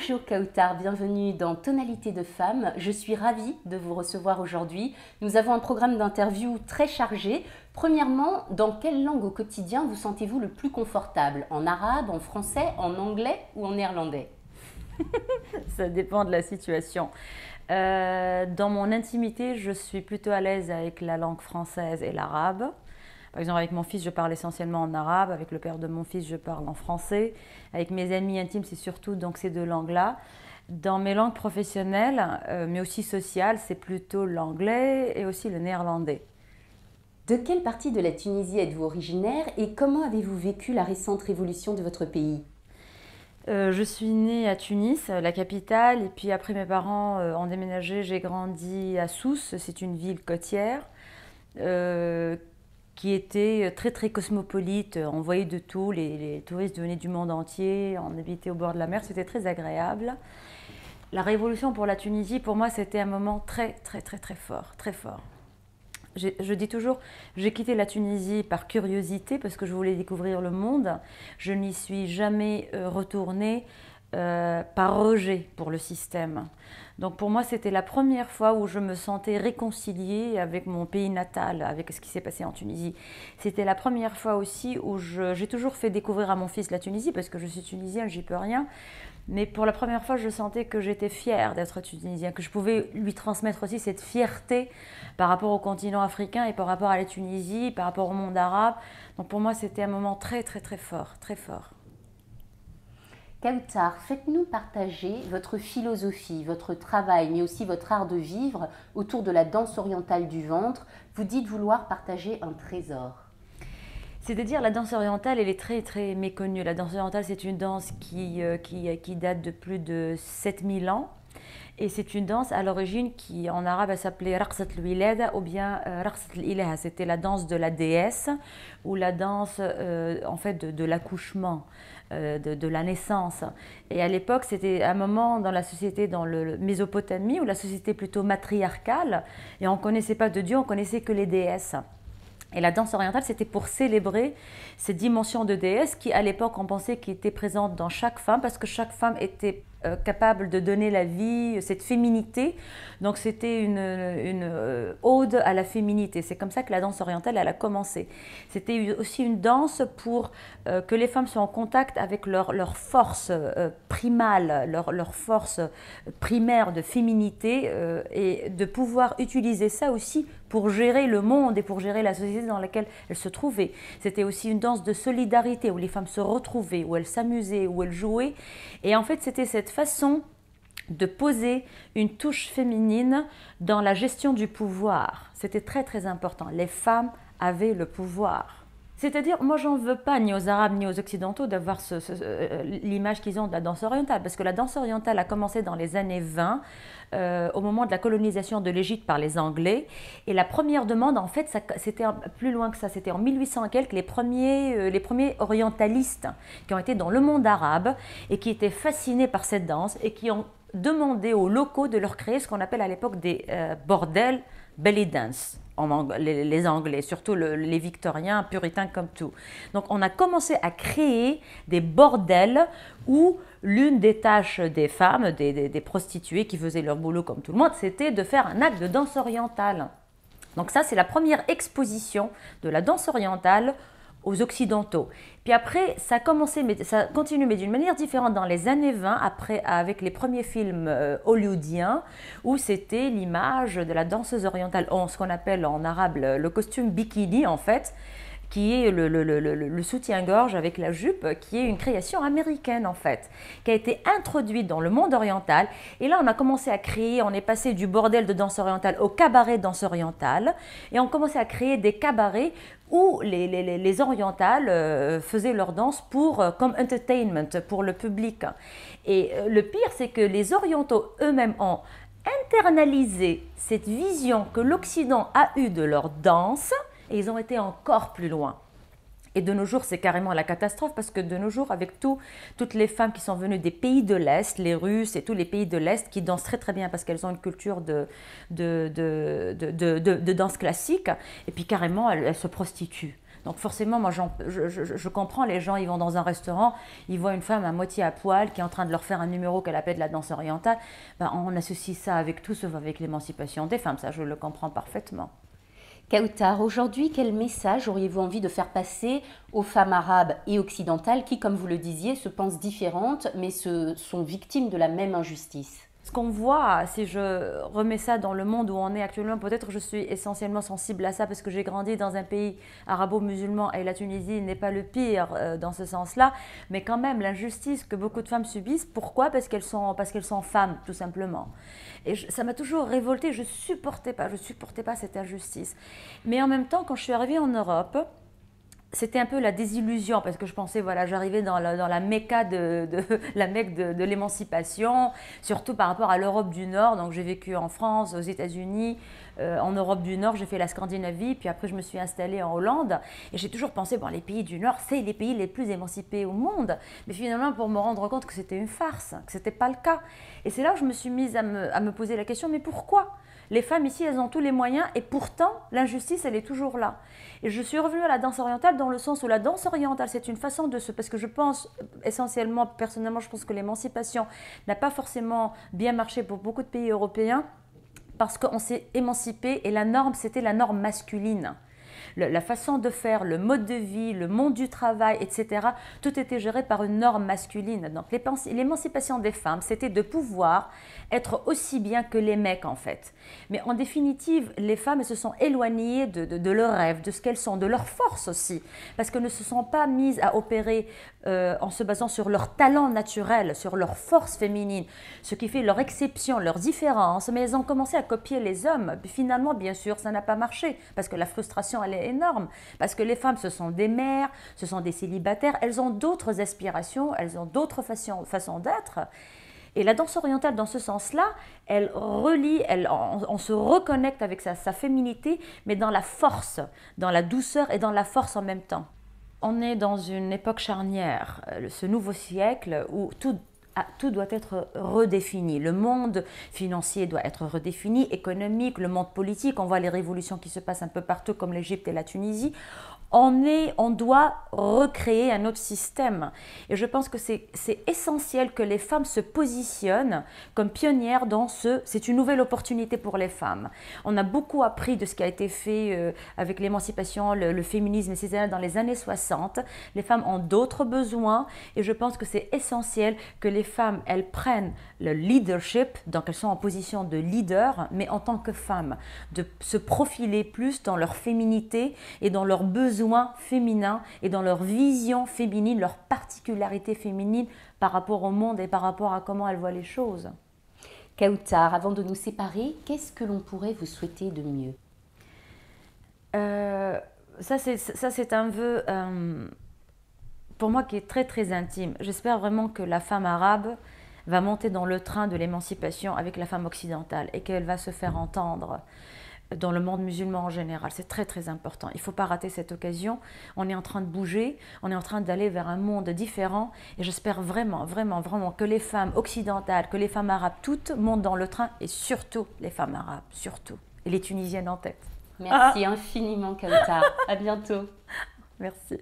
Bonjour Kautar, bienvenue dans Tonalité de Femme. Je suis ravie de vous recevoir aujourd'hui. Nous avons un programme d'interview très chargé. Premièrement, dans quelle langue au quotidien vous sentez-vous le plus confortable? En arabe, en français, en anglais ou en néerlandais? Ça dépend de la situation. Dans mon intimité, je suis plutôt à l'aise avec la langue française et l'arabe. Par exemple, avec mon fils, je parle essentiellement en arabe. Avec le père de mon fils, je parle en français. Avec mes amis intimes, c'est surtout donc ces deux langues-là. Dans mes langues professionnelles, mais aussi sociales, c'est plutôt l'anglais et aussi le néerlandais. De quelle partie de la Tunisie êtes-vous originaire et comment avez-vous vécu la récente révolution de votre pays? Je suis née à Tunis, la capitale, et puis après mes parents ont déménagé, j'ai grandi à Sousse, c'est une ville côtière euh, qui était très très cosmopolite, on voyait de tout, les touristes venaient du monde entier, on habitait au bord de la mer, c'était très agréable. La révolution pour la Tunisie, pour moi, c'était un moment très très très très fort, très fort. Je dis toujours, j'ai quitté la Tunisie par curiosité parce que je voulais découvrir le monde. Je n'y suis jamais retournée par rejet pour le système. Donc pour moi, c'était la première fois où je me sentais réconciliée avec mon pays natal, avec ce qui s'est passé en Tunisie. C'était la première fois aussi où j'ai toujours fait découvrir à mon fils la Tunisie parce que je suis tunisienne, j'y peux rien. Mais pour la première fois, je sentais que j'étais fière d'être tunisienne, que je pouvais lui transmettre aussi cette fierté par rapport au continent africain et par rapport à la Tunisie, par rapport au monde arabe. Donc pour moi, c'était un moment très très très fort, très fort. Kautar, faites-nous partager votre philosophie, votre travail, mais aussi votre art de vivre autour de la danse orientale du ventre. Vous dites vouloir partager un trésor. C'est-à-dire la danse orientale, elle est très très méconnue. La danse orientale, c'est une danse qui date de plus de 7000 ans. Et c'est une danse à l'origine qui, en arabe, elle s'appelait Raqsat al-Wilada ou bien Raqsat al-Ilaha. C'était la danse de la déesse ou la danse en fait de l'accouchement, de la naissance. Et à l'époque, c'était un moment dans la société, dans le Mésopotamie, où la société est plutôt matriarcale. Et on ne connaissait pas de Dieu, on connaissait que les déesses. Et la danse orientale, c'était pour célébrer cette dimension de déesse qui, à l'époque, on pensait qu'elle était présente dans chaque femme parce que chaque femme était capable de donner la vie, cette féminité. Donc c'était une ode à la féminité. C'est comme ça que la danse orientale, elle a commencé. C'était aussi une danse pour que les femmes soient en contact avec leur force primale, leur force primaire de féminité et de pouvoir utiliser ça aussi pour gérer le monde et pour gérer la société dans laquelle elles se trouvaient. C'était aussi une danse de solidarité où les femmes se retrouvaient, où elles s'amusaient, où elles jouaient. Et en fait, c'était cette façon de poser une touche féminine dans la gestion du pouvoir. C'était très très important. Les femmes avaient le pouvoir. C'est-à-dire, moi, j'en veux pas ni aux Arabes ni aux Occidentaux d'avoir l'image qu'ils ont de la danse orientale, parce que la danse orientale a commencé dans les années 20, au moment de la colonisation de l'Égypte par les Anglais. Et la première demande, en fait, c'était plus loin que ça. C'était en 1800 et quelques, les premiers orientalistes qui ont été dans le monde arabe et qui étaient fascinés par cette danse et qui ont demandé aux locaux de leur créer ce qu'on appelle à l'époque des bordels belly dance. Les Anglais, surtout les Victoriens, puritains comme tout. Donc on a commencé à créer des bordels où l'une des tâches des femmes, des prostituées qui faisaient leur boulot comme tout le monde, c'était de faire un acte de danse orientale. Donc ça, c'est la première exposition de la danse orientale aux Occidentaux. Puis après, ça a commencé, mais ça continue, mais d'une manière différente dans les années 20, après, avec les premiers films hollywoodiens, où c'était l'image de la danseuse orientale, ce qu'on appelle en arabe le costume bikini, en fait, qui est le soutien-gorge avec la jupe, qui est une création américaine en fait, qui a été introduite dans le monde oriental. Et là, on a commencé à créer, on est passé du bordel de danse orientale au cabaret de danse orientale, et on commençait à créer des cabarets où les orientales faisaient leur danse comme entertainment pour le public. Et le pire, c'est que les orientaux eux-mêmes ont internalisé cette vision que l'Occident a eue de leur danse, et ils ont été encore plus loin. Et de nos jours, c'est carrément la catastrophe parce que de nos jours, avec toutes les femmes qui sont venues des pays de l'Est, les Russes et tous les pays de l'Est qui dansent très très bien parce qu'elles ont une culture de danse classique, et puis carrément, elles se prostituent. Donc forcément, moi je comprends, les gens, ils vont dans un restaurant, ils voient une femme à moitié à poil qui est en train de leur faire un numéro qu'elle appelle la danse orientale. Ben, on associe ça avec tout sauf avec l'émancipation des femmes, ça je le comprends parfaitement. Kautar, aujourd'hui, quel message auriez-vous envie de faire passer aux femmes arabes et occidentales qui, comme vous le disiez, se pensent différentes mais sont victimes de la même injustice? Ce qu'on voit, si je remets ça dans le monde où on est actuellement, peut-être je suis essentiellement sensible à ça parce que j'ai grandi dans un pays arabo-musulman et la Tunisie n'est pas le pire dans ce sens-là, mais quand même l'injustice que beaucoup de femmes subissent, pourquoi? Parce qu'elles sont femmes, tout simplement. Et ça m'a toujours révoltée, je supportais pas cette injustice. Mais en même temps, quand je suis arrivée en Europe, c'était un peu la désillusion parce que je pensais, voilà, j'arrivais dans la Mecque de l'émancipation, surtout par rapport à l'Europe du Nord. Donc j'ai vécu en France, aux États-Unis, en Europe du Nord, j'ai fait la Scandinavie, puis après je me suis installée en Hollande. Et j'ai toujours pensé, bon, les pays du Nord, c'est les pays les plus émancipés au monde. Mais finalement, pour me rendre compte que c'était une farce, que ce n'était pas le cas. Et c'est là où je me suis mise à me poser la question, mais pourquoi ? Les femmes ici, elles ont tous les moyens et pourtant, l'injustice, elle est toujours là. Et je suis revenue à la danse orientale dans le sens où la danse orientale, c'est une façon de se... Parce que je pense, essentiellement, personnellement, je pense que l'émancipation n'a pas forcément bien marché pour beaucoup de pays européens parce qu'on s'est émancipé et la norme, c'était la norme masculine. La façon de faire, le mode de vie, le monde du travail, etc., tout était géré par une norme masculine. Donc l'émancipation des femmes, c'était de pouvoir être aussi bien que les mecs en fait. Mais en définitive, les femmes se sont éloignées de leurs rêves, de ce qu'elles sont, de leur force aussi, parce qu'elles ne se sont pas mises à opérer en se basant sur leur talent naturel, sur leur force féminine, ce qui fait leur exception, leur différence, mais elles ont commencé à copier les hommes. Puis finalement, bien sûr, ça n'a pas marché, parce que la frustration, elle est énorme, parce que les femmes, ce sont des mères, ce sont des célibataires, elles ont d'autres aspirations, elles ont d'autres façons d'être. Et la danse orientale, dans ce sens-là, elle relie, on se reconnecte avec sa féminité, mais dans la force, dans la douceur et dans la force en même temps. On est dans une époque charnière, ce nouveau siècle où tout doit être redéfini. Le monde financier doit être redéfini, économique, le monde politique. On voit les révolutions qui se passent un peu partout comme l'Égypte et la Tunisie. On doit recréer un autre système. Et je pense que c'est essentiel que les femmes se positionnent comme pionnières dans c'est une nouvelle opportunité pour les femmes. On a beaucoup appris de ce qui a été fait avec l'émancipation, le féminisme, etc. dans les années 60. Les femmes ont d'autres besoins et je pense que c'est essentiel que les femmes, elles prennent le leadership, donc elles sont en position de leader, mais en tant que femmes, de se profiler plus dans leur féminité et dans leurs besoins féminins et dans leur vision féminine, leur particularité féminine par rapport au monde et par rapport à comment elles voient les choses. Kautar, avant de nous séparer, qu'est-ce que l'on pourrait vous souhaiter de mieux? Ça c'est un vœu pour moi qui est très très intime. J'espère vraiment que la femme arabe va monter dans le train de l'émancipation avec la femme occidentale et qu'elle va se faire entendre dans le monde musulman en général. C'est très très important. Il ne faut pas rater cette occasion. On est en train de bouger, on est en train d'aller vers un monde différent et j'espère vraiment, vraiment, vraiment que les femmes occidentales, que les femmes arabes, toutes montent dans le train et surtout les femmes arabes, surtout. Et les Tunisiennes en tête. Merci infiniment, Kautar. À bientôt. Merci.